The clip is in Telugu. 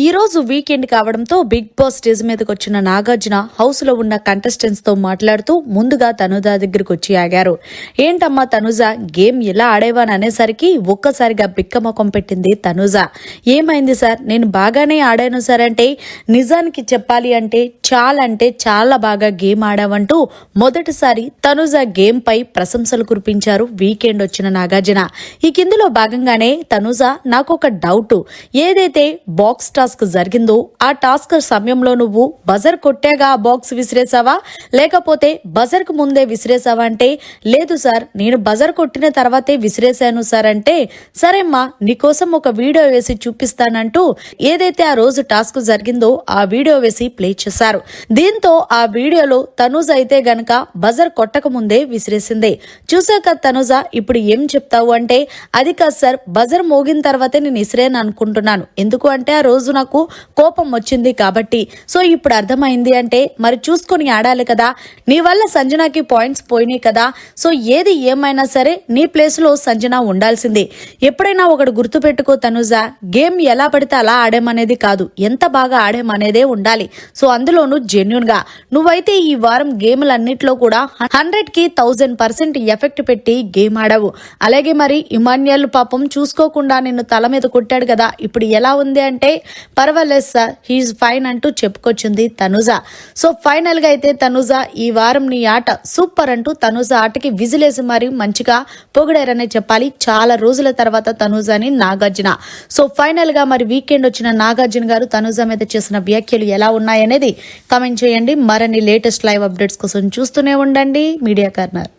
ఈ రోజు వీకెండ్ కావడంతో బిగ్ బాస్ స్టేజ్ మీదకి వచ్చిన నాగార్జున హౌస్ లో ఉన్న కంటెస్టెంట్స్ తో మాట్లాడుతూ ముందుగా తనుజ దగ్గరికి వచ్చి ఆగారు. ఏంటమ్మా తనుజ, గేమ్ ఎలా ఆడేవాని అనేసరికి ఒక్కసారిగా బిక్కమొఖం పెట్టింది తనుజ. ఏమైంది సార్, నేను బాగానే ఆడాను సార్ అంటే, నిజానికి చెప్పాలి అంటే చాలా బాగా గేమ్ ఆడావంటూ మొదటిసారి తనుజ గేమ్ పై ప్రశంసలు కురిపించారు వీకెండ్ వచ్చిన నాగార్జున. ఈ కిందులో భాగంగానే తనుజ, నాకు ఒక డౌట్, ఏదైతే బాక్స్ టాస్క్ జరిగిందో ఆ టాస్క్ సమయంలో నువ్వు బజర్ కొట్టాగా ఆ బాక్స్ విసిరేసావా, లేకపోతే బజర్ కు ముందే విసిరేసావా అంటే, లేదు సార్ నేను బజర్ కొట్టిన తర్వాతే విసిరేశాను సార్ అంటే, సరేమ్మా నీకోసం ఒక వీడియో వేసి చూపిస్తానంటూ ఏదైతే ఆ రోజు టాస్క్ జరిగిందో ఆ వీడియో వేసి ప్లే చేశారు. దీంతో ఆ వీడియోలో తనుజ అయితే గనక బజర్ కొట్టక ముందే విసిరేసింది. చూసాక తనుజ ఇప్పుడు ఏం చెప్తావు అంటే, అది కాదు సార్, బజర్ మోగిన తర్వాతే నేను విసిరేను అనుకుంటున్నాను, ఎందుకు అంటే ఆ రోజు నాకు కోపం వచ్చింది కాబట్టి. సో ఇప్పుడు అర్థమైంది అంటే మరి చూసుకొని ఆడాలి కదా, నీ వల్ల సంజనాకి పాయింట్స్ పోయినాయి కదా, సో ఏది ఏమైనా సరే నీ ప్లేస్ లో సంజన ఉండాల్సిందే. ఎప్పుడైనా ఒకటి గుర్తు పెట్టుకో తనుజ, గేమ్ ఎలా పడితే అలా ఆడేమనేది కాదు, ఎంత బాగా ఆడేమనేదే ఉండాలి. సో అందులోనూ జెన్యున్ గా నువ్వైతే ఈ వారం గేమ్లన్నిట్లో కూడా 100కి 1000% ఎఫెక్ట్ పెట్టి గేమ్ ఆడావు. అలాగే మరి ఇమాన్యుయల్ పాపం చూసుకోకుండా నిన్ను తల మీద కొట్టాడు కదా, ఇప్పుడు ఎలా ఉంది అంటే, పర్వాలేదు సార్, హీఈస్ ఫైన్ అంటూ చెప్పుకొచ్చింది తనుజ. సో ఫైనల్ గా అయితే తనుజ, ఈ వారం నీ ఆట సూపర్ అంటూ తనుజ ఆటకి విజిలేసి మరి మంచిగా పొగిడారనే చెప్పాలి. చాలా రోజుల తర్వాత తనుజని నాగార్జున. సో ఫైనల్ గా మరి వీకెండ్ వచ్చిన నాగార్జున గారు తనుజ మీద చేసిన వ్యాఖ్యలు ఎలా ఉన్నాయనేది కామెంట్ చేయండి. మరిన్ని లేటెస్ట్ లైవ్ అప్డేట్స్ కోసం చూస్తూనే ఉండండి మీడియా కార్నర్.